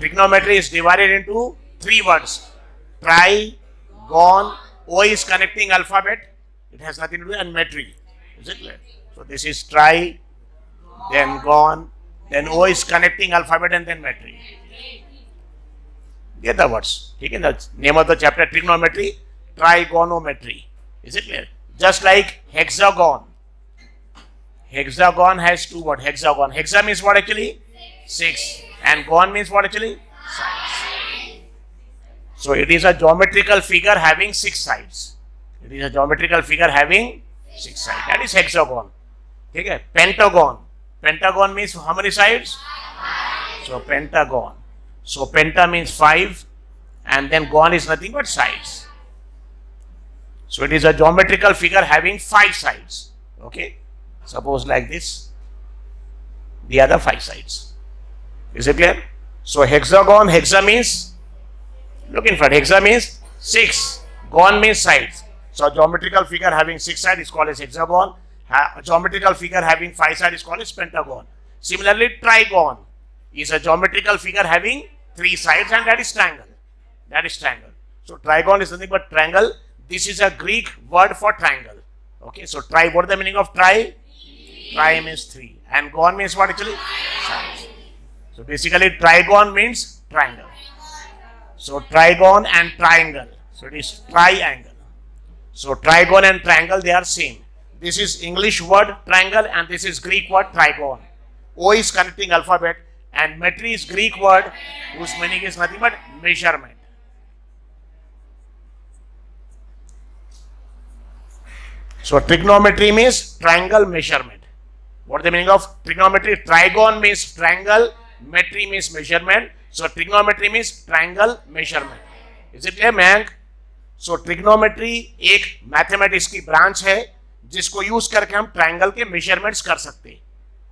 Trigonometry is divided into three words. Tri, gon, O is connecting alphabet. It has nothing to do with metry. Is it clear? So this is tri, then gon, then O is connecting alphabet and then metry. Get the words. ठीक है? The name of the chapter trigonometry, trigonometry. Is it clear? Just like hexagon. Hexagon has two words. Hexagon. Hexa means what actually? 6. And gon means what actually? Sides. So it is a geometrical figure having 6 sides. It is a geometrical figure having 6 sides. That is hexagon. ठीक है? Pentagon. Pentagon means how many sides? So pentagon. So penta means 5 and then gon is nothing but sides. So it is a geometrical figure having 5 sides. Okay? Suppose like this. The other 5 sides. Is it clear? So hexagon, hexa means, look in front, hexa means 6, gon means sides. So a geometrical figure having 6 sides is called as hexagon. A geometrical figure having 5 sides is called as pentagon. Similarly, trigon is a geometrical figure having 3 sides and that is triangle. That is triangle. So trigon is nothing but triangle. This is a Greek word for triangle. Okay, so tri, what is the meaning of tri? Tri means 3 and gon means what actually? Sides. So basically trigon means triangle. So trigon and triangle. So it is triangle. So trigon and triangle, they are same. This is English word triangle and this is Greek word trigon. O is connecting alphabet and metry is Greek word whose meaning is nothing but measurement. So trigonometry means triangle measurement. What is the meaning of trigonometry? Trigon means triangle, metry means measurement. So trigonometry means triangle measurement. Is it clear, Mayank? So trigonometry एक mathematics की branch है जिसको use करके हम triangle के measurements कर सकते हैं.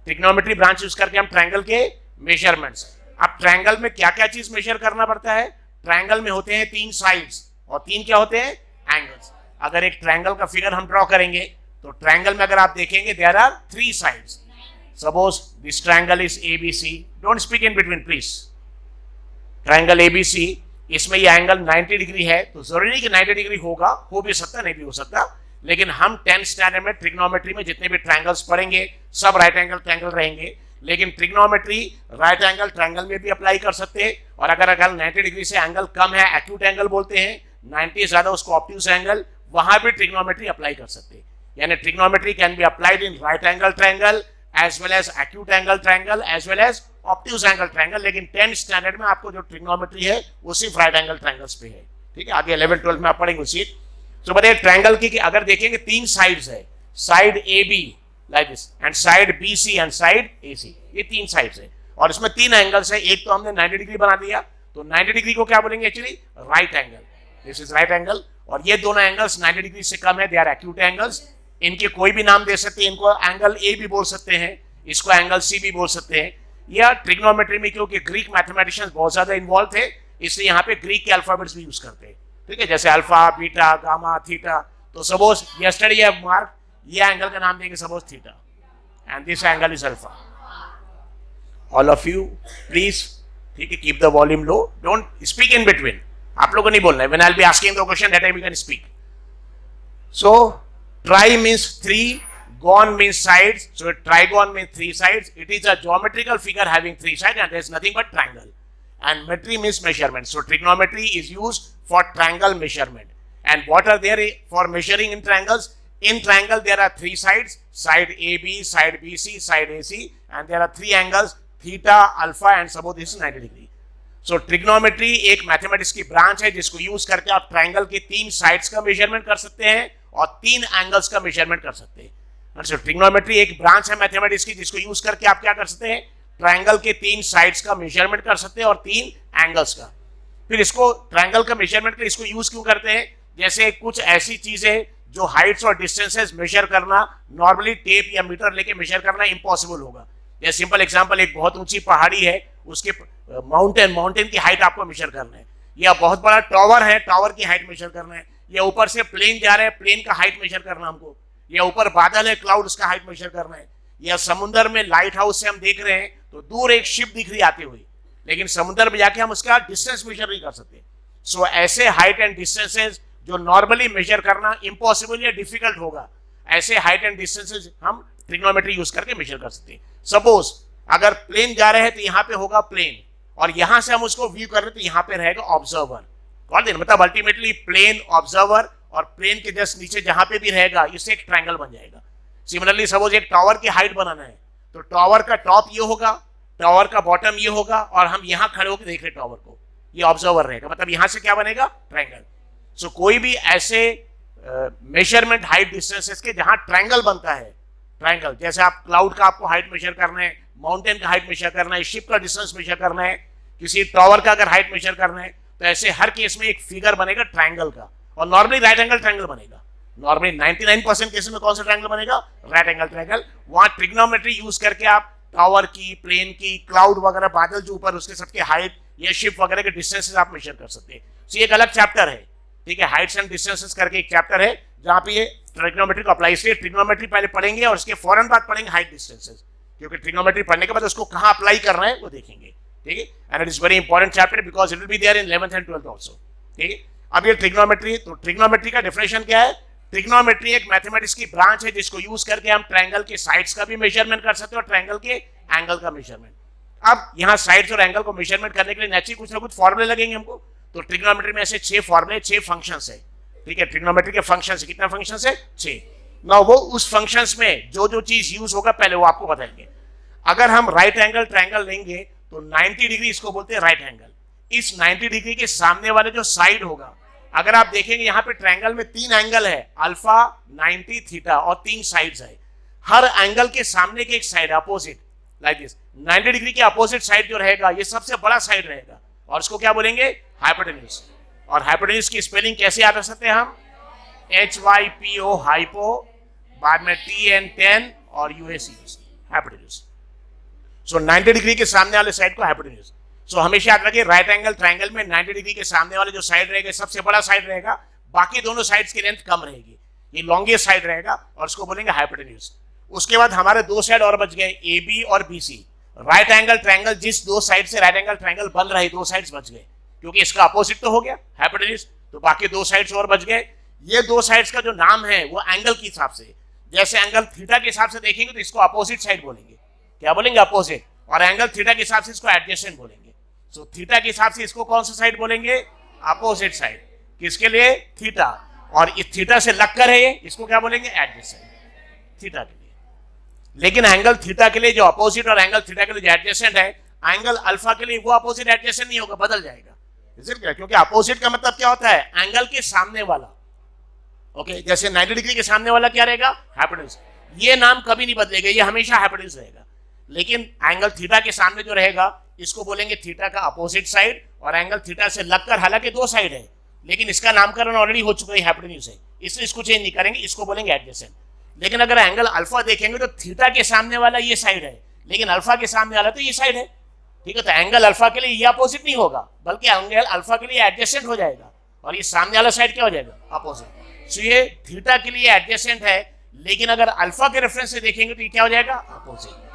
ट्रिग्नोमेट्री ब्रांच यूज करके हम ट्रायंगल के मेजरमेंट्स. अब ट्रायंगल में क्या क्या चीज मेजर करना पड़ता है? ट्रायंगल में होते हैं 3 साइड्स और 3 क्या होते हैं? एंगल्स. अगर एक ट्रायंगल का फिगर हम ड्रॉ करेंगे तो ट्रायंगल में अगर आप देखेंगे there are 3 sides. Suppose this triangle is ABC. Don't speak in between please. Triangle ABC, इसमें ये एंगल 90 डिग्री है तो जरूरी नहीं कि 90 डिग्री होगा, हो भी सकता नहीं भी हो सकता. लेकिन हम 10th स्टैंडर्ड में ट्रिग्नोमेट्री में जितने भी ट्रायंगल्स पढ़ेंगे सब राइट एंगल ट्रायंगल रहेंगे. लेकिन ट्रिग्नोमेट्री राइट एंगल ट्रायंगल में भी अप्लाई कर सकते हैं. और अगर 90 डिग्री से एंगल कम है, एक्यूट एंगल बोलते हैं, 90 ज्यादा उसको ऑब्ट्यूज एंगल, वहां भी ट्रिग्नोमेट्री अप्लाई कर सकते हैं. यानी trigonometry can be applied in right angle triangle as well as acute angle triangle as well as obtuse angle triangle. लेकिन 10th स्टैंडर्ड में आपको जो ट्रिग्नोमेट्री है वो सिर्फ राइट एंगल ट्रायंगल्स पे है. ठीक है, आगे 11th 12th में आप पढ़ेंगे उसी. तो बताइए ट्रायंगल की अगर देखेंगे 3 साइड्स है, side A B like this and side B C and side A C. ये 3 साइड्स है और इसमें 3 एंगल्स है. एक तो हमने 90 डिग्री बना दिया तो 90 डिग्री को क्या बोलेंगे actually? Right angle. This is right angle. और ये दोनों एंगल्स 90 डिग्री से कम है, दे आर एक्यूट एंगल्स. इनके कोई भी नाम दे सकते हैं. इनको एंगल ए भी बोल सकते हैं, इसको एंगल सी भी बोल सकते हैं. या ट्रिग्नोमेट्री में क्योंकि ग्रीक मैथमेटिशियंस बहुत ज्यादा इन्वॉल्व थे इसलिए यहाँ पे ग्रीक के अल्फाबेट्स भी यूज करते हैं. ठीक है, जैसे अल्फा, बीटा, गामा, थीटा. तो सपोज यस्टरडे हैव मार्क, ये एंगल का नाम देंगे suppose theta and this angle is alpha. All of you please, ठीक है, keep the volume low, don't speak in between. आप लोगों को नहीं बोलना है. When I will be asking the question that time you can speak. So try means 3, gon means sides. So trigon means 3 sides. It is a geometrical figure having 3 sides and there is nothing but triangle. And metry means measurement. So trigonometry is used for triangle measurement. And what are there for measuring in triangles? In triangle there are 3 sides, side AB, side BC, side AC, and there are 3 angles, theta, alpha and suppose this is 90 degree. So trigonometry एक mathematics की branch है जिसको use करके आप triangle के 3 sides का measurement कर सकते हैं और 3 एंगल्स का मेजरमेंट कर सकते हैं. ट्रिग्नोमेट्री एक ब्रांच है मैथमेटिक्स की जिसको यूज करके आप क्या कर सकते हैं? ट्रायंगल के 3 साइड्स का मेजरमेंट कर सकते हैं और 3 एंगल्स का. फिर इसको ट्रायंगल का मेजरमेंट के इसको यूज क्यों करते हैं? जैसे कुछ ऐसी चीजें जो हाइट्स और डिस्टेंसेस मेजर करना नॉर्मली टेप या मीटर लेके मेजर करना इम्पॉसिबल होगा. जैसे सिंपल एग्जांपल, एक बहुत ऊंची पहाड़ी है, उसके माउंटेन की हाइट आपको मेजर करना है. या बहुत बड़ा टावर है, टावर की हाइट मेजर करना है. या ऊपर से प्लेन जा रहा है, प्लेन का हाइट मेजर करना हमको. या ऊपर बादल है, क्लाउड, उसका हाइट मेजर करना है. या समुद्र में लाइट हाउस से हम देख रहे हैं तो दूर एक शिप दिख रही आती हुई, लेकिन समुद्र में जाके हम उसका डिस्टेंस मेजर नहीं कर सकते। सो ऐसे हाइट एंड डिस्टेंसेस जो नॉर्मली मेजर करना इम्पॉसिबल या डिफिकल्ट होगा, ऐसे हाइट एंड डिस्टेंसेस हम ट्रिग्नोमेट्री यूज करके मेजर कर सकते हैं। सपोज अगर प्लेन जा रहे हैं तो यहाँ पे होगा प्लेन, और यहां से हम उसको व्यू कर रहे हैं तो यहाँ पे रहेगा ऑब्जर्वर। मतलब अल्टीमेटली प्लेन, ऑब्जर्वर और प्लेन के जस्ट नीचे जहां पे भी रहेगा इससे एक ट्रायंगल बन जाएगा। सिमिलरली सपोज एक टावर की हाइट बनाना है तो टावर का टॉप ये होगा, टावर का बॉटम ये होगा, और हम यहां खड़े होकर देख रहे टावर को, ये ऑब्जर्वर रहेगा। मतलब यहां से क्या बनेगा? ट्रायंगल। सो कोई भी ऐसे मेजरमेंट हाइट डिस्टेंसेस के जहां ट्रायंगल बनता है, ट्रायंगल जैसे आप क्लाउड का आपको हाइट मेजर करना है, माउंटेन का हाइट मेजर करना है, शिप का डिस्टेंस मेजर करना है, किसी टावर का अगर हाइट मेजर करना है, तो ऐसे हर केस में एक फिगर बनेगा ट्रायंगल का, और नॉर्मली राइट एंगल ट्रायंगल बनेगा। नॉर्मली 99% केस में कौन सा ट्रायंगल बनेगा? Right angle triangle. वहां ट्रिग्नोमेट्री यूज करके आप टावर की, प्लेन की, क्लाउड वगैरह, बादल जो ऊपर उसके सबके हाइट या शिप वगैरह के डिस्टेंसेस आप मेजर कर सकते हैं। तो ये एक अलग चैप्टर है, ठीक है, हाइट्स एंड डिस्टेंसेस करके एक चैप्टर है जहां पे ये ट्रिग्नोमेट्री को अप्लाई। इसलिए ट्रिग्नोमेट्री पहले पढ़ेंगे और उसके फौरन बाद पढ़ेंगे हाइट डिस्टेंसेस, क्योंकि ट्रिग्नोमेट्री पढ़ने के बाद उसको कहां अप्लाई करना है वो देखेंगे, ठीक है। And it is very important chapter because it will be there in 11th and 12th also, ठीक है। अब ये ट्रिग्नोमेट्री, तो ट्रिग्नोमेट्री का डेफिनेशन क्या है? ट्रिग्नोमेट्री एक मैथमेटिक्स की ब्रांच है जिसको यूज करके हम ट्रायंगल के साइड्स का भी मेजरमेंट कर सकते हैं और ट्रायंगल के एंगल का मेजरमेंट। अब यहाँ साइड्स और एंगल को मेजरमेंट करने के लिए नेचुरली कुछ ना कुछ फॉर्मूले लगेंगे हमको। तो ट्रिग्नोमेट्री में ऐसे 6 फॉर्मूले, 6 फंक्शंस है, ठीक है। ट्रिग्नोमेट्री के फंक्शंस कितना फंक्शंस है? 6। नाउ वो उस फंक्शंस में जो जो चीज यूज होगा पहले वो आपको बताएंगे। अगर हम राइट एंगल ट्रायंगल लेंगे तो 90 डिग्री इसको बोलते हैं राइट एंगल। इस 90 डिग्री के सामने वाले जो साइड होगा, अगर आप देखेंगे यहाँ पे ट्रायंगल में 3 एंगल है, अल्फा, 90, थीटा, और 3 साइड्स है। हर एंगल के सामने के एक side opposite like this, 90 degree के अपोजिट साइड जो रहेगा ये सबसे बड़ा साइड रहेगा, और इसको क्या बोलेंगे? हाइपोटेन्यूज। और हाइपोटेन्यूज की स्पेलिंग कैसे याद रख सकते हैं हम? HYPO, हाइपो, बाद में TN, 10, और UAC, हाइपोटेन्यूज। सो 90 डिग्री के सामने वाले साइड को हाइपोटेन्यूज। सो हमेशा याद रखिए राइट एंगल ट्रायंगल में 90 डिग्री के सामने वाले जो साइड रहेगा सबसे बड़ा साइड रहेगा, बाकी दोनों साइड्स की लेंथ कम रहेगी, ये लॉन्गेस्ट साइड रहेगा और इसको बोलेंगे हाइपोटेन्यूज। उसके बाद हमारे 2 साइड और बच गए, AB और BC। राइट एंगल ट्रायंगल जिस 2 साइड से राइट एंगल ट्रायंगल बन रहे 2 साइड्स बच गए, क्योंकि इसका अपोजिट तो हो गया हाइपोटेन्यूज, तो बाकी 2 साइड्स और बच गए। ये 2 साइड्स का जो नाम है वो एंगल के हिसाब से, जैसे एंगल थीटा के हिसाब से देखेंगे तो इसको अपोजिट साइड बोलेंगे, क्या बोलेंगे? अपोजिट। और एंगल थीटा के हिसाब से इसको एडजेसेंट बोलेंगे। सो थीटा के हिसाब से इसको कौन सा साइड बोलेंगे? Opposite side. किसके लिए? थीटा। और इस थीटा से लगकर है ये, इसको क्या बोलेंगे? एडजेसेंट, थीटा के लिए। लेकिन एंगल थीटा के लिए जो अपोजिट और एंगल थीटा के लिए जो एडजेसेंट है, एंगल अल्फा के लिए वो अपोजिट एडजेसेंट नहीं होगा, बदल जाएगा। क्योंकि अपोजिट का मतलब क्या होता है? एंगल के सामने वाला। ओके, जैसे 90 डिग्री के सामने वाला क्या रहेगा? हाइपोटेन्यूज। ये नाम कभी नहीं बदलेगा, ये हमेशा हाइपोटेन्यूज रहेगा। लेकिन एंगल थीटा के सामने जो रहेगा इसको बोलेंगे थीटा का अपोजिट साइड, और एंगल थीटा से लगकर, हालांकि 2 साइड है लेकिन इसका नामकरण ऑलरेडी हो चुका है, हाइपोटेन्यूज है, इसलिए इसको चेंज नहीं करेंगे, इसको बोलेंगे एडजेसेंट। लेकिन अगर एंगल अल्फा देखेंगे तो थीटा के सामने वाला ये साइड है, लेकिन अल्फा के सामने वाला तो ये साइड है, ठीक है। तो एंगल अल्फा के लिए ये अपोजिट नहीं होगा, बल्कि एंगल अल्फा के लिए एडजेसेंट हो जाएगा, और ये सामने वाला साइड क्या हो जाएगा? अपोजिट। सो ये थीटा के लिए एडजेसेंट है, लेकिन अगर अल्फा के रेफरेंस से देखेंगे तो ये क्या हो जाएगा? अपोजिट।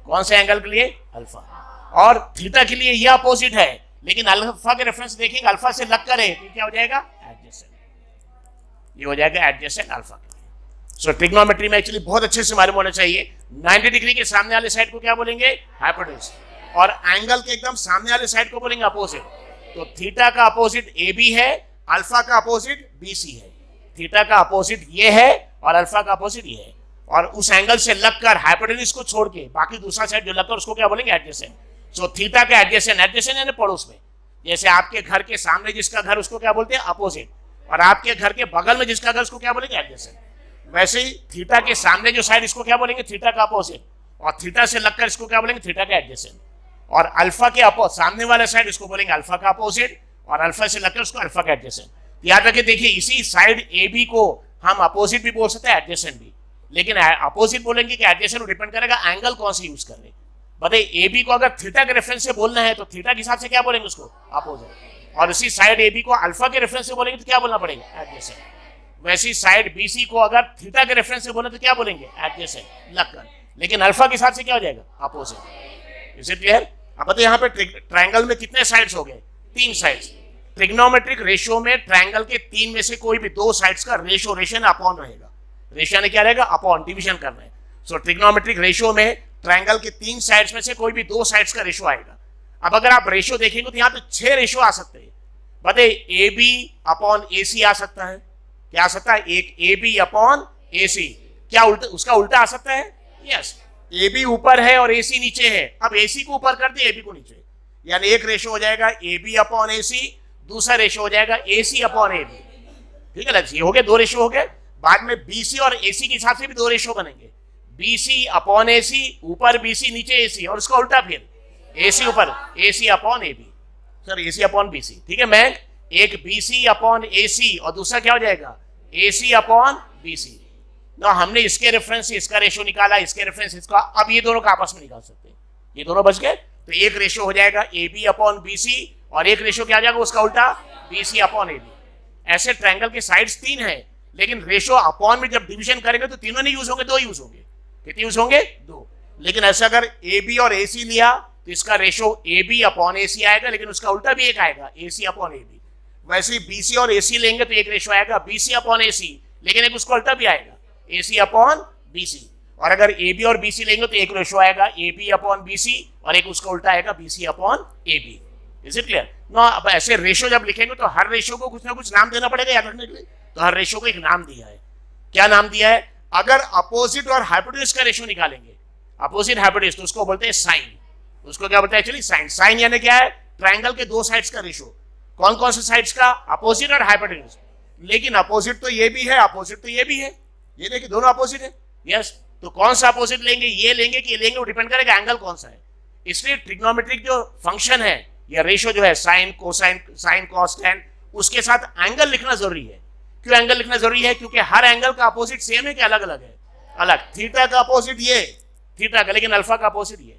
कौन से एंगल के लिए? अल्फा। और थीटा के लिए ये अपोजिट है, लेकिन अल्फा के रेफरेंस देखेंगे अल्फा से लगकर है, तो क्या हो जाएगा? एडजेसेंट। ये हो जाएगा एडजेसेंट अल्फा के लिए। सो ट्रिग्नोमेट्री में एक्चुअली बहुत अच्छे से मालूम होना चाहिए, 90 डिग्री के सामने वाले साइड को क्या बोलेंगे? हाइपोटेन्यूज। और एंगल के एकदम सामने वाले साइड को बोलेंगे अपोजिट। तो थीटा का अपोजिट AB है, अल्फा का अपोजिट BC है। थीटा का अपोजिट ये है और अल्फा का अपोजिट ये है, और उस एंगल से लगकर हाइपोटेन्यूज को छोड़ के बाकी दूसरा साइड जो लगकर उसको क्या बोलेंगे? एडजेसेंट। सो थीटा का एडजेसेंट, एडजेसेंट यानी पड़ोस में, जैसे आपके घर के सामने जिसका घर उसको क्या बोलते हैं? अपोजिट, और आपके घर के बगल में जिसका घर उसको क्या बोलेंगे? एडजेसेंट। वैसे ही थीटा के सामने जो साइड इसको क्या बोलेंगे? थीटा का अपोजिट, और थीटा से लगकर इसको क्या बोलेंगे? थीटा का एडजेसेंट। और अल्फा के सामने वाला साइड इसको बोलेंगे अल्फा का अपोजिट, और अल्फा से लगकर उसको अल्फा का एडजेसेंट। याद रखिए, देखिए इसी साइड AB को हम अपोजिट भी बोल सकते हैं, एडजेसेंट भी, लेकिन अपोजिट बोलेंगे कि एडजेसेंट डिपेंड करेगा एंगल कौन से यूज कर रहे हैं। बताइए AB को अगर थीटा के रेफरेंस से बोलना है तो थीटा के हिसाब से क्या बोलेंगे? उसको अपोजिट। और इसी साइड AB को अल्फा के रेफरेंस से बोलेंगे तो क्या बोलना पड़ेगा? एडजेसेंट। वैसी साइड BC को अगर थीटा के रेफरेंस से बोले तो क्या बोलेंगे? एडजेसेंट, लगकर, लेकिन अल्फा के हिसाब से क्या हो जाएगा? अपोजिट। Is it clear? अब बताइए यहाँ पे ट्रायंगल में कितने साइड्स हो गए? 3 साइड्स। ट्रिग्नोमेट्रिक रेशियो में ट्रायंगल के 3 में से कोई भी 2 साइड्स का रेशियो रेशन अपॉन रहेगा। रेशियो ने क्या रहेगा? अपॉन, डिवीजन करना है। सो ट्रिग्नोमेट्रिक रेशियो में ट्रायंगल के 3 साइड्स में से कोई भी 2 साइड्स का रेशियो आएगा। अब अगर आप रेशियो देखेंगे तो यहाँ पे 6 रेशियो आ सकते हैं। बताइए ए बी अपॉन ए सी आ सकता है। क्या आ सकता है? एक ए बी अपॉन ए सी। क्या उल्टा, उसका उल्टा आ सकता है? यस। ए बी ऊपर है और ए सी नीचे है। अब ए सी को ऊपर कर दे, ए बी को नीचे, यानी एक रेशियो हो जाएगा ए बी अपॉन ए सी, दूसरा रेशियो हो जाएगा ए सी अपॉन ए बी। ठीक है, ये हो गए 2 रेशियो हो गए। बाद में बी सी और ए सी के हिसाब से भी 2 रेशियो बनेंगे। बी सी अपॉन ए सी, ऊपर बी सी नीचे ए सी, और उसका उल्टा फिर ए सी ऊपर A C upon A B, sir A C upon B C. ठीक है, मैं एक बी सी अपॉन ए सी और दूसरा क्या हो जाएगा? ए सी अपॉन बी सी। ना हमने इसके रेफरेंस से इसका रेशियो निकाला, इसके रेफरेंस इसका, अब ये दोनों का आपस में निकाल सकते हैं। ये दोनों बच गए, तो एक रेशियो हो जाएगा A B upon B C और एक रेशियो क्या आ जाएगा उसका उल्टा, B C upon A B. ऐसे ट्रायंगल के साइड्स 3 है, लेकिन रेशियो अपॉन में जब डिवीजन करेंगे तो तीनों नहीं यूज होंगे, 2 यूज होंगे। कितने यूज होंगे? 2। लेकिन ऐसा अगर ए बी और ए सी लिया तो इसका रेशियो ए बी अपॉन ए सी आएगा, लेकिन उसका उल्टा भी एक आएगा, ए सी अपॉन ए बी। वैसे ही बी सी और ए सी लेंगे तो एक रेशियो आएगा बी सी अपॉन ए सी, लेकिन एक उसका उल्टा भी आएगा, ए सी अपॉन बी सी। और अगर ए बी और बी सी लेंगे तो एक रेशियो आएगा A B upon B C और एक उसका उल्टा आएगा B C upon A B. Is it clear? No, अब ऐसे रेशियो जब लिखेंगे तो हर रेशियो को कुछ ना कुछ नाम देना पड़ेगा याद रखने के लिए। तो हर रेशियो को एक नाम दिया है। क्या नाम दिया है? अगर अपोजिट और हाइपोटेन्यूज का रेशियो निकालेंगे, अपोजिट हाइपोटेन्यूज, तो उसको बोलते हैं साइन। उसको क्या बोलते हैं एक्चुअली? साइन। साइन यानी क्या है? ट्रायंगल के 2 साइड्स का रेशियो। कौन कौन से साइड्स का? अपोजिट और हाइपोटेन्यूज। लेकिन अपोजिट तो ये भी है, अपोजिट तो ये भी है। ये देखिए दोनों अपोजिट है। यस, तो कौन सा अपोजिट लेंगे? ये लेंगे कि ये लेंगे, वो डिपेंड करेगा एंगल कौन सा है। इसलिए ट्रिग्नोमेट्रिक जो फंक्शन है या रेशियो जो है, sine, cosine, sine, cos, tan, उसके साथ एंगल लिखना जरूरी है। क्यों एंगल लिखना जरूरी है? क्योंकि हर एंगल का अपोजिट सेम है कि अलग अलग है? अलग। थीटा का अपोजिट ये, थीटा का, लेकिन अल्फा का अपोजिट ये।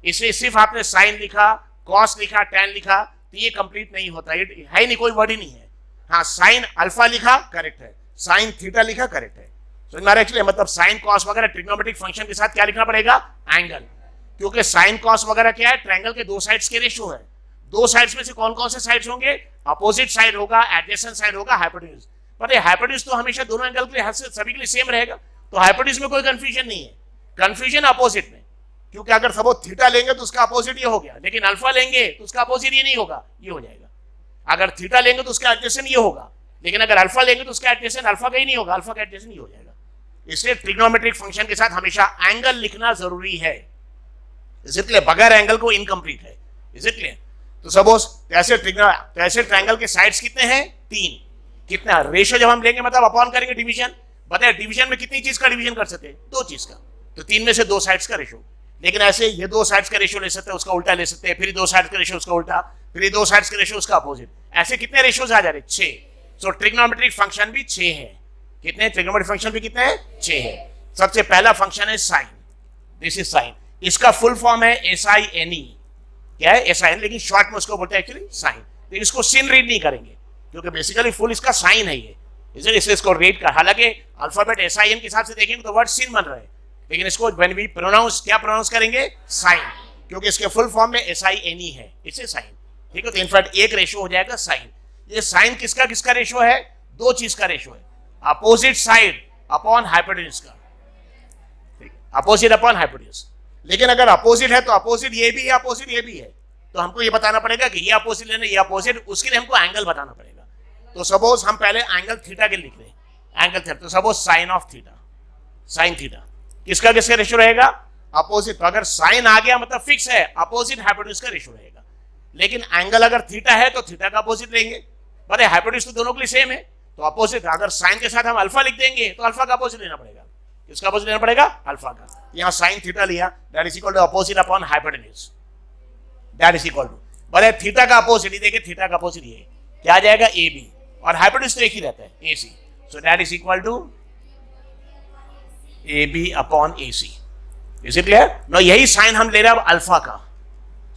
इसलिए सिर्फ आपने साइन लिखा, कॉस लिखा, टैन लिखा तो ये कंप्लीट नहीं होता, ये है नहीं, कोई वर्ड ही नहीं है। हाँ, साइन अल्फा लिखा करेक्ट है, साइन थीटा लिखा करेक्ट है। तो हमारा एक्चुअली मतलब साइन कॉस वगैरह ट्रिग्नोमेट्रिक फंक्शन के साथ क्या लिखना पड़ेगा? एंगल। क्योंकि साइन कॉस वगैरह क्या है? ट्रायंगल के 2 साइड्स के रेशियो है। 2 साइड्स में से कौन कौन से साइड्स होंगे? अपोजिट साइड होगा, एडजेसेंट साइड होगा, हाइपोटेन्यूज। पता है हाइपोटेन्यूज तो हमेशा दोनों एंगल के लिए सभी के लिए सेम रहेगा, तो हाइपोटेन्यूज में कोई कंफ्यूजन नहीं है। कंफ्यूजन अपोजिट में, क्योंकि अगर सपोज थीटा लेंगे तो उसका अपोजिट ये हो गया, लेकिन अल्फा लेंगे तो उसका अपोजिट ये नहीं होगा, ये हो जाएगा। अगर थीटा लेंगे तो उसका एडजेसेंट ये होगा, लेकिन अगर अल्फा लेंगे तो उसका एडजेसेंट अल्फा का ही नहीं होगा, अल्फा का एडजेसेंट ये हो जाएगा। इसलिए ट्रिग्नोमेट्रिक फंक्शन के साथ हमेशा एंगल लिखना जरूरी है। इसलिए बगैर एंगल को इनकम्प्लीट है। इसलिए तो सपोज ऐसे ट्रायंगल के साइड्स कितने हैं? 3। कितना रेशियो जब हम लेंगे मतलब अपॉन करेंगे डिवीजन। बताए डिवीजन में कितनी चीज का डिवीजन कर सकते हैं? 2 चीज का। तो 3 में से 2 साइड्स का रेशियो। लेकिन ऐसे ये 2 साइड्स का रेशियो ले सकते हैं, उसका उल्टा ले सकते हैं, फिर 2 साइड्स का रेशियो उसका उल्टा, फिर 2 साइड्स का रेशियो उसका अपोजिट। ऐसे कितने रेशियोज आ जा रहे? 6। सो ट्रिग्नोमेट्रिक फंक्शन भी 6 है। कितने ट्रिग्नोमेट्रिक फंक्शन भी कितने हैं? 6 है। सबसे पहला फंक्शन है साइन। This is sine. इसका फुल फॉर्म है SINE। क्या है? SIN, लेकिन शॉर्ट में उसको बोलते हैं एक्चुअली साइन। लेकिन इसको सिन रीड नहीं करेंगे क्योंकि बेसिकली फुल इसका साइन है ये, इसलिए इसको रीड कर। हालांकि अल्फाबेट SIN के हिसाब से देखेंगे तो वर्ड सिन बन रहा है, लेकिन इसको व्हेन वी प्रोनाउंस क्या प्रोनाउंस करेंगे? साइन, क्योंकि इसके फुल फॉर्म में SINE है, इसे साइन। ठीक है, तो इनफैक्ट एक रेशियो हो जाएगा साइन। ये साइन किसका किसका रेशियो है? 2 चीज का रेशियो है, अपोजिट साइड अपॉन हाइपोटेन्यूज का। ठीक है, अपोजिट अपॉन हाइपोटेन्यूज। लेकिन अगर अपोजिट है तो अपोजिट ये भी है, अपोजिट ये भी है, तो हमको ये बताना पड़ेगा कि ये अपोजिट लेना, ये अपोजिट, उसके लिए हमको एंगल बताना पड़ेगा। तो सपोज हम पहले एंगल थीटा के लिख रहे हैं, एंगल थीटा, तो suppose sine of theta, sine theta किसका किसका रेशियो रहेगा? अपोजिट। तो अगर साइन आ गया मतलब फिक्स है, अपोजिट हाइपोटेन्यूज का रेशियो रहेगा। लेकिन एंगल अगर थीटा है तो थीटा का अपोजिट लेंगे। पता है हाइपोटेन्यूज तो दोनों के लिए सेम है, तो अपोजिट। अगर साइन के साथ हम अल्फा लिख देंगे तो अल्फा का अपोजिट लेना पड़ेगा। किसका अपोजिट लेना पड़ेगा? अल्फा का। यहाँ साइन थीटा लिया, that is equal to opposite upon hypotenuse, that is equal to. बोले थीटा का अपोजिट, ये देखिए थीटा का अपोजिट ये क्या आ जाएगा? AB, और हाइपोटेन्यूज तो एक ही रहता है AC, so that is equal to AB upon AC। Is it clear? No, यही साइन हम ले रहे हैं अब अल्फा का,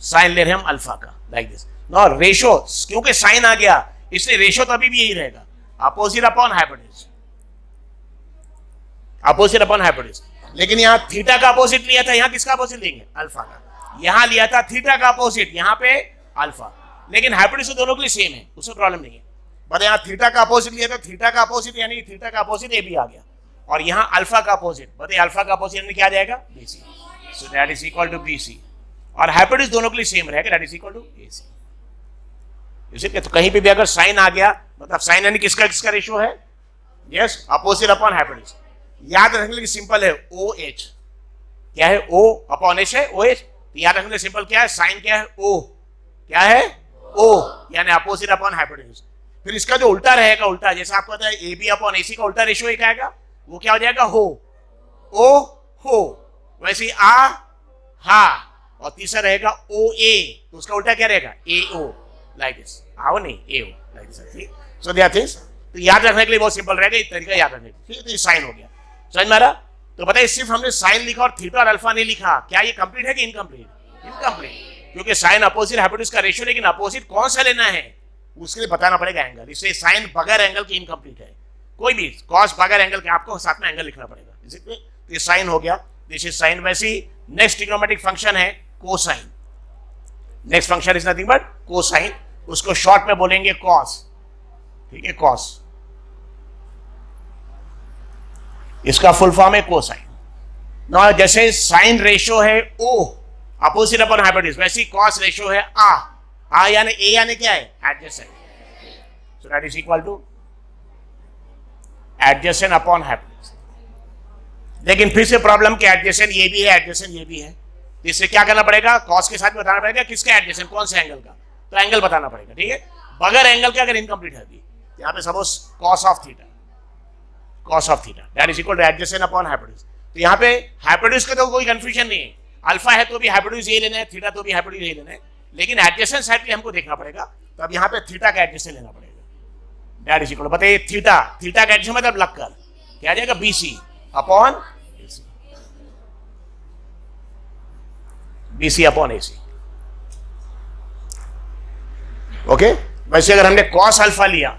साइन ले रहे हैं हम अल्फा का, लाइक दिस। नो रेशियो, क्योंकि साइन आ गया इसलिए रेशियो तो अभी भी यही रहेगा, opposite upon hypotenuse, opposite upon hypotenuse. लेकिन यहाँ थीटा का अपोजिट लिया था, यहाँ किसका अपोजिट लेंगे? अल्फा का। यहां लिया था थीटा का अपोजिट, यहां पे अल्फा, लेकिन हाइपोटेन्यूज दोनों के लिए सेम है, उसमें प्रॉब्लम नहीं है। बट यहाँ थीटा का अपोजिट लिया था, थीटा का अपोजिट यानी थीटा का अपोजिट ए बी आ गया, और यहाँ अल्फा का अपोजिट, बताइए अल्फा का अपोजिट यानी क्या आ जाएगा, B C. So that is equal to B C, और हाइपोटेन्यूज दोनों के लिए सेम रहेगा, that is equal to A C. इसीलिए तो कहीं पे भी अगर साइन आ गया, मतलब साइन यानी किसका किसका रेशियो है, यस, अपोजिट अपॉन हाइपोटेन्यूज। याद रखने के लिए सिंपल है, ओ एच क्या है, ओ अपॉन एच है, ओ एच। याद रखने के लिए सिंपल क्या है, साइन क्या है, ओ क्या है, ओ यानी अपोजिट अपॉन हाइपोटेन्यूज। फिर इसका जो उल्टा रहेगा, उल्टा जैसे आपको पता है ए बी अपॉन ए सी का उल्टा रेशियो एक आएगा, वो क्या हो जाएगा, हो, ओ हो, वैसे ही आ हा, और तीसरा रहेगा ओ ए, तो उसका उल्टा क्या रहेगा, ए ओ, लाइक दिस, आओ नहीं A O, like this. So that is, तो याद रखने के लिए बहुत सिंपल रहेगा, एक तरीका याद रखने के लिए। तो ये साइन हो गया, समझ में आ रहा। तो बताइए सिर्फ हमने साइन लिखा और थीटा और अल्फा नहीं लिखा, क्या ये कंप्लीट है कि इनकम्प्लीट, इनकम्प्लीट, क्योंकि साइन अपोजिट हाइपोटेन्यूज का रेशियो, लेकिन अपोजिट कौन सा लेना है उसके लिए बताना पड़ेगा एंगल, इसलिए साइन बगैर एंगल की इनकम्प्लीट है, कोई भी कॉस बगैर एंगल के आपको साथ में एंगल लिखना पड़ेगा। तो ये साइन हो गया, दिस इज साइन। वैसे ही नेक्स्ट ट्रिग्नोमेट्रिक फंक्शन है cosine, next function is nothing but cosine, उसको शॉर्ट में बोलेंगे कॉस, ठीक है, कॉस, इसका फुल फॉर्म है कोसाइन। ना जैसे साइन रेशियो है ओ अपोजिट अपॉन हाइपोटेन्यूज, वैसे ही कॉस रेशियो है आ यानी ए यानी क्या है, adjacent, so that is equal to adjacent upon hypotenuse. लेकिन फिर से प्रॉब्लम कि एडजेसेंट ये भी है, एडजेसेंट ये भी है, तो इससे क्या करना पड़ेगा, कॉस के साथ बताना पड़ेगा किसका एडजेसेंट, कौन से एंगल का, तो एंगल बताना पड़ेगा, ठीक है। बगैर एंगल के अगर इनकम्प्लीट है, यहाँ पे suppose cos of theta, cos of theta that is equal to adjacent upon hypotenuse. तो यहाँ पे हाइपोटेन्यूज का तो कोई कंफ्यूजन नहीं है, अल्फा है तो भी हाइपोटेन्यूज ये लेना है, थीटा तो भी हाइपोटेन्यूज ये लेना है, लेकिन एडजेसेंट साइड पे हमको देखना पड़ेगा, तो अब यहाँ पे थीटा का एडजेसेंट लेना पड़ेगा, दैट इज इक्वल टू, बताइए थीटा, थीटा का एडजेसेंट मतलब लगकर क्या आ जाएगा, BC upon AC, BC upon AC, okay. वैसे अगर हमने कॉस अल्फा लिया,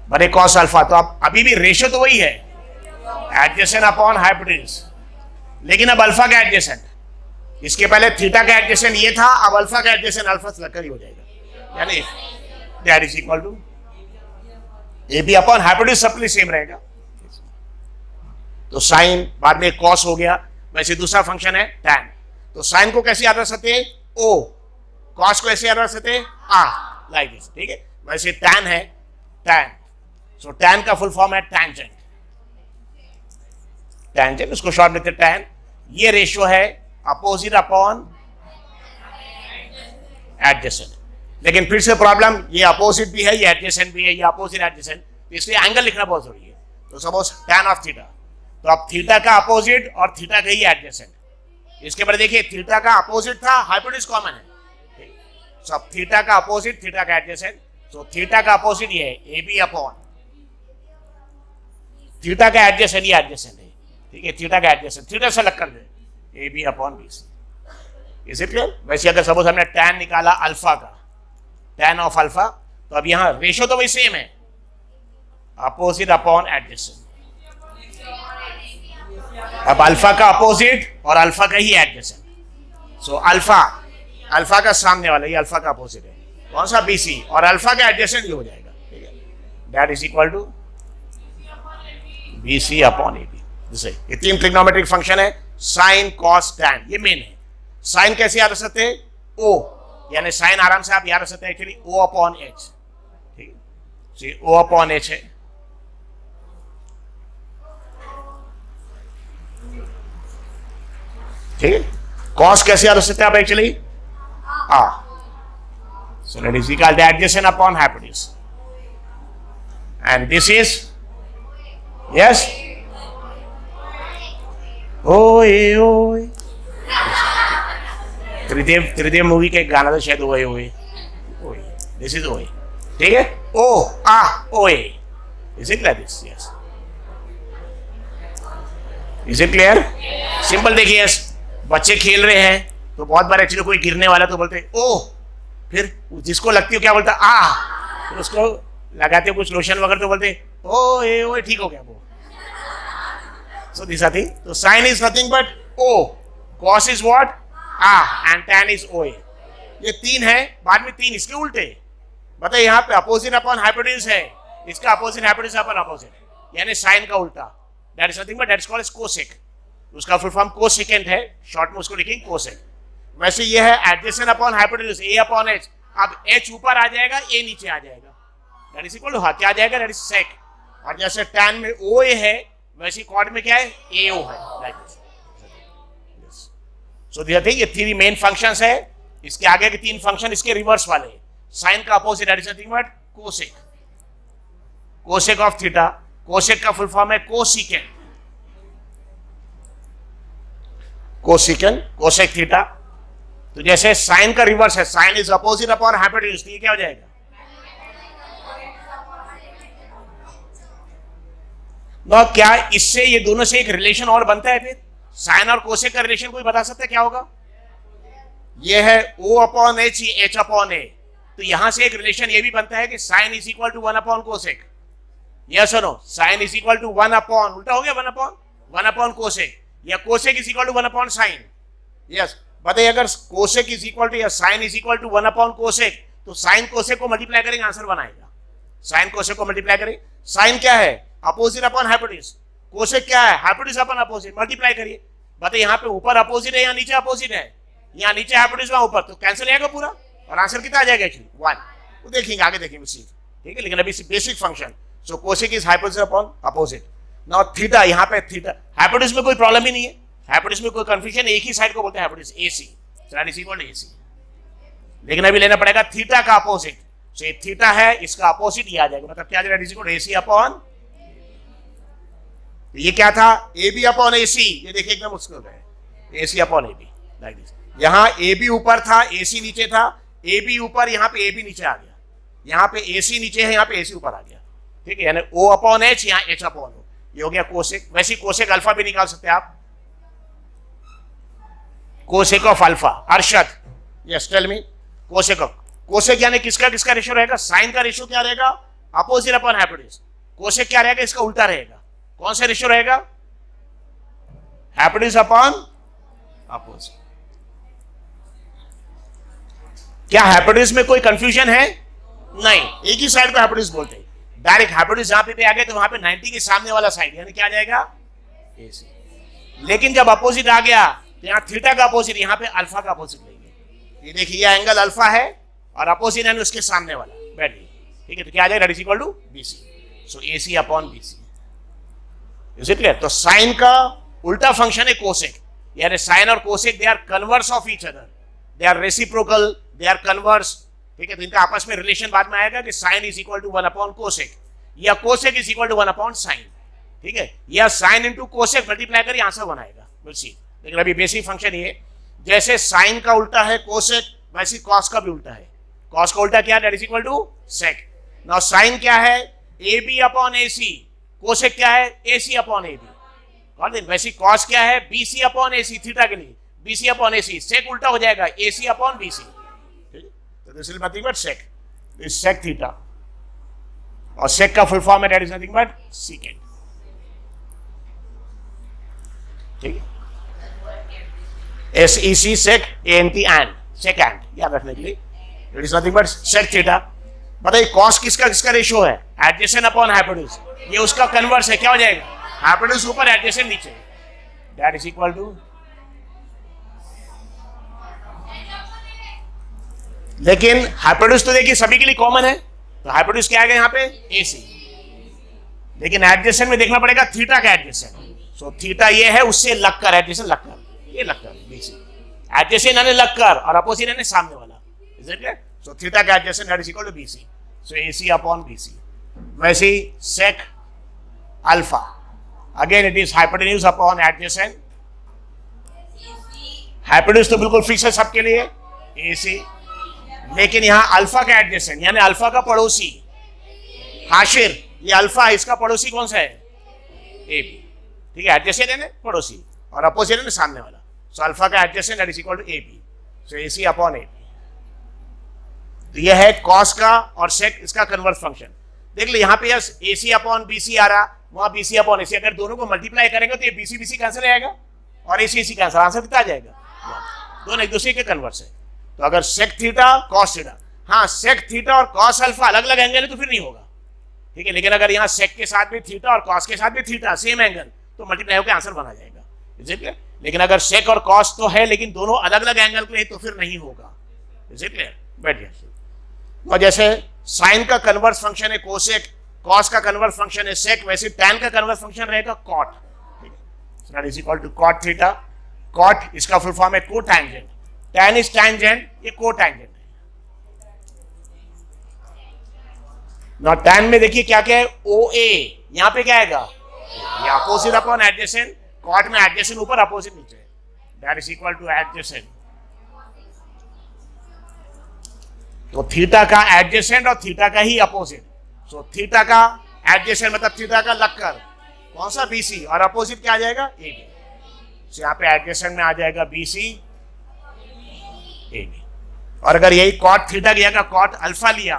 बड़े कॉस अल्फा, तो अब अभी भी रेशियो तो वही है, एडजेसेंट अपॉन हाइपोटेन्यूज, लेकिन अब अल्फा का एडजेसेंट, इसके पहले थीटा का एडजेसेंट ये था, अब अल्फा का एडजेसेंट अल्फा से लगकर ही हो जाएगा, यानी that is equal to A B upon hypotenuse, सबके लिए सेम रहेगा। तो साइन बाद में कॉस हो गया, वैसे दूसरा फंक्शन है टैन, तो साइन को कैसे याद रख सकते हैं, ओ, कॉस को ऐसे याद रख सकते हैं आ, लाइक दिस, ठीक है। वैसे टैन है, टैन, सो टैन का फुल फॉर्म है टैंजेंट, टैंजेंट उसको शॉर्ट लेते टैन। ये रेशियो है अपोजिट अपॉन एडजेसेंट, लेकिन फिर से प्रॉब्लम, ये अपोजिट भी है, ये एडजेसेंट भी है, ये अपोजिट एडजेसेंट, इसलिए एंगल लिखना बहुत जरूरी है। तो सपोज टैन ऑफ थीटा, तो अब थीटा का अपोजिट और थीटा का ही एडजेसेंट, इसके बाद देखिए थीटा का अपोजिट था, हाइपोटेन्यूज कॉमन है, सो अब थीटा का अपोजिट, थीटा का एडजेसेंट, तो थीटा का अपोजिट ये है ए बी अपॉन, थीटा का एडजेसेंट ये एडजेसेंट है, ठीक है, थीटा का एडजेसेंट, थीटा से लग कर दे A B upon B C, is it clear. वैसे अगर सपोज हमने टैन निकाला अल्फा का, टैन ऑफ अल्फा, तो अब यहां रेशियो तो वही सेम है, अपोजिट अपॉन एडजेसेंट, अब अल्फा का अपोजिट और अल्फा का ही एडजेसेंट, सो अल्फा, अल्फा का सामने वाला ये अल्फा का अपोजिट है, कौन सा, बी सी, और अल्फा का एडजेसेंट ही हो जाएगा, ठीक है, that is equal to B C upon A B. जैसे ये तीन ट्रिग्नोमेट्रिक फंक्शन है, साइन कॉस टैन, ये मेन है। साइन कैसे याद रख सकते हैं, ओ, यानी साइन आराम से आप याद रख सकते हैं एक्चुअली ओ अपॉन एच, ठीक है, ओ अपॉन एच है, ठीक है। कॉस कैसे याद रख सकते हैं आप actually ah, so that is equal to adjacent upon hypotenuse, and this is yes OA OA, Tridev movie के गाना तो शायद ओए ओए, दिस इज ओए, ठीक है, ओ आ ओए, is it like this, yes, is it clear, simple. देखिए बच्चे खेल रहे हैं तो बहुत बार एक्चुअली कोई गिरने वाला तो बोलते ओ, फिर जिसको लगती हो क्या बोलता आ, फिर उसको लगाते हो कुछ लोशन वगैरह तो बोलते ओ ए ओ, ठीक हो गया वो। सो दिस आर थिंग, तो sine is nothing but O, cos is what and tan is OA। ये 3 है, बाद में 3 इसके उल्टे। बताइए यहाँ पे अपोजिट अपॉन हाइपोटेन्यूज है, इसका अपोजिट हाइपोटेन्यूज अपॉन अपोजिट, यानी साइन का उल्टा। That is nothing but that is called as cosec. उसका फुल फॉर्म कोसेकेंट है, शॉर्ट में उसको लिखेंगे कोसेक। वैसे ये है adjacent upon hypotenuse A upon H। अब H ऊपर आ जाएगा, A नीचे आ जाएगा, दैट इज इक्वल टू क्या आ जाएगा, दैट इज सेक। और जैसे tan में OA है वैसे कॉर्ड में क्या है, AO है, like this. So this thing, ये 3 मेन फंक्शंस है। इसके आगे के 3 फंक्शन इसके रिवर्स वाले। साइन का opposite that is nothing but cosec, cosec of theta. Cosec का फुल फॉर्म है कोसिकेंट, कोसिकेंट, कोसेक थीटा। तो जैसे साइन का रिवर्स है, sine is opposite upon hypotenuse, तो ये क्या हो जाएगा, ना क्या इससे ये दोनों से एक रिलेशन और बनता है? फिर साइन और कोसेक का रिलेशन कोई बता सकता है क्या होगा? ये है O upon H, H upon A। तो यहां से एक रिलेशन ये भी बनता है कि sine is equal to 1 upon cosec. Yes और no? Sine is equal to 1 upon, उल्टा हो गया, 1 अपॉन कोसेक, या cosec is equal to 1 upon sine. Yes, बताइए अगर कोसेक इज इक्वल टू या sine is equal to 1 upon cosec, तो sine cosec को मल्टीप्लाई करेंगे, आंसर बनाएगा। साइन कोसेक को मल्टीप्लाई करेंगे। साइन क्या है, अपोजिट अपॉन हाइपोटेन्यूज। कोसेक क्या है, हाइपोटेन्यूज अपॉन अपोजिट, मल्टीप्लाई करिए। बताइए यहाँ पे ऊपर अपोजिट है या नीचे अपोजिट है? यहाँ नीचे हाइपोटेन्यूज वहां ऊपर, तो कैंसिल आएगा पूरा, और आंसर कितना आ जाएगा एक्चुअली 1। वो देखेंगे, आगे देखेंगे सीख, ठीक है। लेकिन अभी basic function, so cosec is hypotenuse upon opposite. Now theta, यहाँ पे थीटा, हाइपोटेन्यूज में कोई प्रॉब्लम ही नहीं है, हाइपोटेन्यूज में कोई कंफ्यूजन, एक ही साइड को बोलते हैं hypotenuse, AC, that is equal to AC। लेकिन अभी लेना पड़ेगा थीटा का अपोजिट। सो ये थीटा है, इसका अपोजिट ये आ जाएगा, मतलब क्या आ जाएगा, is equal to AC upon, ये क्या था, AB अपॉन AC। ये देखिए एकदम मुश्किल है, AC upon AB, like this. यहाँ AB ऊपर था, AC नीचे था, AB ऊपर, यहाँ पे AB नीचे आ गया, यहाँ पे AC नीचे है, यहाँ पे AC ऊपर आ गया, ठीक है। यानी O अपॉन H, यहाँ H अपॉन O, ये हो गया कोसेक। वैसे कोसेक अल्फा भी निकाल सकते हैं आप, cosec of alpha. Arshad, yes tell me, cosec of, cosec यानी किसका किसका रेशियो रहेगा, साइन का रेशियो क्या रहेगा, अपोजिट अपॉन हाइपोटेन्यूज। कोसेक क्या रहेगा, इसका उल्टा रहेगा। कौन सा रेशियो रहेगा, हाइपोटेन्यूज अपॉन अपोजिट। क्या हाइपोटेन्यूज में कोई कंफ्यूजन है? नहीं, एक ही साइड को हाइपोटेन्यूज बोलते हैं। डायरेक्ट हाइपोटेन्यूज जहां पे आ गए तो वहां पे 90 के सामने वाला साइड, यानी क्या आ जाएगा, AC। लेकिन जब अपोजिट आ गया तो यहाँ थीटा का अपोजिट, यहाँ पे अल्फा का अपोजिट लेंगे। ये देखिए, ये एंगल अल्फा है और अपोजिट यानी उसके सामने वाला, बैठ गई, ठीक है। तो क्या आ जाएगा, that is equal to BC। So AC upon BC, is it clear? तो साइन का उल्टा फंक्शन है कोसेक, यानी साइन और cosec they are converse of each other, they are reciprocal, they are converse, ठीक है। तो इनका आपस में रिलेशन बाद में आएगा कि sine is equal to 1 upon cosec, या cosec is equal to 1 upon sine, ठीक है। या साइन इंटू कोसेक मल्टीप्लाई करिए, आंसर बनाएगा, विल सी। लेकिन अभी बेसिक फंक्शन ये, जैसे साइन का उल्टा है कोसेक, वैसे कॉस का भी उल्टा है। कॉस का उल्टा क्या है, that is equal to sec. Now sine क्या है, AB अपॉन AC, कोसेक क्या है, AC अपॉन AB। वैसे कॉस क्या है, BC अपॉन AC, थीटा के लिए BC अपॉन AC। सेक उल्टा हो जाएगा, AC अपॉन BC, तो this is nothing but sec, this sec theta. और सेक का फुल फॉर्म है, that is nothing but secant, ठीक है। SEC sec, ANT and, second, याद रखने के लिए, it is nothing but sec theta. बताइए कॉस किसका किसका रेशियो है, एडजेसेंट अपॉन हाइपोटेन्यूज। ये उसका कन्वर्स है, क्या हो जाएगा, हाइपोटेन्यूज ऊपर, एडजेसेंट नीचे, दैट इज इक्वल टू। लेकिन हाइपोटेन्यूज तो देखिए सभी के लिए कॉमन है, तो हाइपोटेन्यूज क्या आएगा यहाँ पे, AC। लेकिन एडजेसेंट में देखना पड़ेगा थीटा का एडजेसेंट। सो थीटा ये है, उससे लगकर, एडजेसेंट लगकर, ये लगकर BC, एडजेसेंट यानी लगकर, और अपोजिट यानी सामने वाला, is it clear? So theta का adjacent that is equal to BC। So AC upon BC। वैसे ही sec alpha, again it is hypotenuse upon adjacent. Hypotenuse तो बिल्कुल फिक्स है सबके लिए, AC। लेकिन यहां अल्फा का एडजेसेंट यानी अल्फा का पड़ोसी, हाशिर, ये अल्फा है, इसका पड़ोसी कौन सा है, AB, ठीक है। एडजेसेंट है पड़ोसी, और अपोजिट है सामने वाला। सो अल्फा का adjacent that is equal to AB। So AC upon AB। तो यह है कॉस का और सेक इसका कन्वर्स फंक्शन। देख लो यहाँ पे AC अपॉन BC आ रहा, वहां BC अपॉन AC, अगर दोनों को मल्टीप्लाई करेंगे तो ये BC BC कैंसिल आएगा और AC AC कैंसिल, आंसर कितना आ जाएगा। दोनों एक दूसरे के कन्वर्स है। तो अगर सेक थीटा कॉस थीटा, हाँ सेक थीटा और कॉस अल्फा अलग अलग एंगल है तो फिर नहीं होगा, ठीक है। लेकिन अगर यहाँ सेक के साथ भी थीटा और कॉस के साथ भी थीटा सेम एंगल, तो मल्टीप्लाई होकर आंसर बना जाएगा, इज इट क्लियर। लेकिन अगर सेक और कॉस तो है लेकिन दोनों अलग अलग एंगल के तो फिर नहीं होगा, इज इट क्लियर। बैठिए। और जैसे साइन का कन्वर्स फंक्शन है कोसेक, कॉस का कन्वर्स फंक्शन है सेक, वैसे टैन का कन्वर्स फंक्शन रहेगा cot, that is equal to cot theta. Cot इसका फुल फॉर्म है कोटैंजेंट, टैन इज टैंजेंट, ये कोटैंजेंट है। ना टैन में देखिए क्या क्या है, ओ ए, यहां पे क्या आएगा, ये अपोजिट अपॉन एडजेसेंट, कॉट में एडजेसेंट ऊपर अपोजिट नीचे, that is equal to adjacent. तो थीटा का एडजेसेंट और थीटा का ही अपोजिट, सो थीटा का एडजेसेंट मतलब थीटा का लगकर कौन सा बीसी, और अपोजिट क्या आ जाएगा एबी। सो यहाँ पे एडजेसेंट में आ जाएगा बीसी एबी। और अगर यही कॉट थीटा की जगह कॉट अल्फा लिया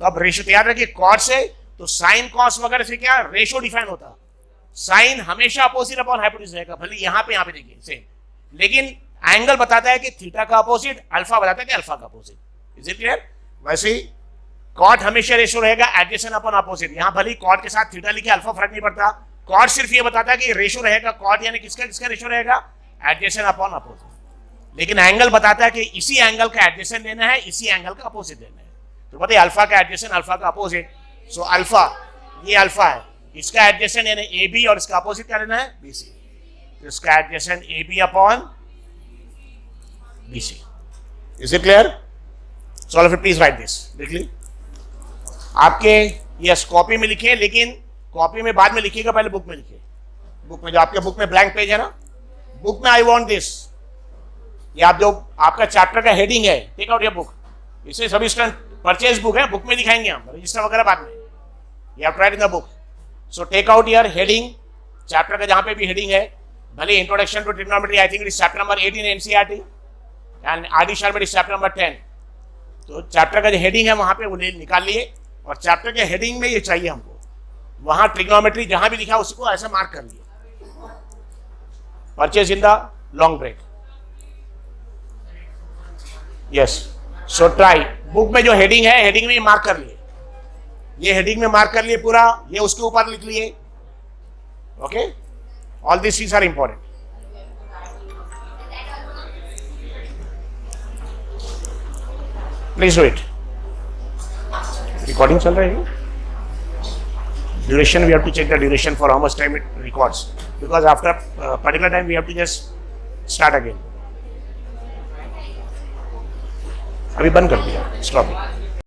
तो अब रेशो तैयार रखिए, कॉट से तो साइन कॉस वगैरह से क्या रेशो डिफाइन होता, साइन हमेशा अपोजिट अपॉन हाइपोटेन्यूज रहेगा, भले यहाँ पे देखिए सेम, लेकिन एंगल बताता है कि थीटा का अपोजिट, अल्फा बताता है कि अल्फा का अपोजिट, इज इट क्लियर। वैसे ही कॉट हमेशा रेशो रहेगा एडजेसेंट अपॉन अपोजिट, यहाँ भले कॉट के साथ थीटा लिखे अल्फा फर्क नहीं पड़ता, कॉट सिर्फ ये बताता है कि रेशो रहेगा, कॉट यानी किसका किसका रेशो रहेगा, एडजेसेंट अपॉन अपोजिट। लेकिन एंगल बताता है कि इसी एंगल का एडजेसेंट लेना है, इसी एंगल का अपोजिट लेना है। तो बताइए अल्फा का एडजेसेंट अल्फा का अपोजिट, सो अल्फा ये अल्फा है, इसका एडजेसेंट यानी ए बी, और इसका अपोजिट क्या लेना है बी सी, तो इसका adjacent A B upon B C, is it clear. So all of you please write this, देख ली आपके यस कॉपी में लिखिए, लेकिन कॉपी में बाद में लिखिएगा, पहले बुक में लिखिए। बुक में जो आपके बुक में ब्लैंक पेज है ना, बुक में आई वांट दिस, ये आप जो आपका चैप्टर का हेडिंग है, टेक आउट योर बुक, इसे सभी स्टूडेंट परचेज बुक है, बुक में दिखाएंगे हम, रजिस्टर वगैरह बाद में, you have write in the book. So take out your heading, chapter का जहां पे भी हेडिंग है, भले introduction to trigonometry, I think it is chapter number 18 NCERT and RD Sharma is chapter number 10। तो चैप्टर का जो हेडिंग है वहां पे वो निकाल लिए, और चैप्टर के हेडिंग में ये चाहिए हमको, वहां ट्रिग्नोमेट्री जहां भी लिखा उसको ऐसा मार्क कर लिए, purchase in the long break, yes. So try, book में जो हेडिंग है हेडिंग में मार्क कर लिए, ये हेडिंग में मार्क कर लिए पूरा, ये उसके ऊपर लिख लिए, okay. All this things are important. Please do it. Recording चल रही है, duration we have to check the duration for how much time it records, because after particular time we have to just start again. अभी बंद कर दिया, stop.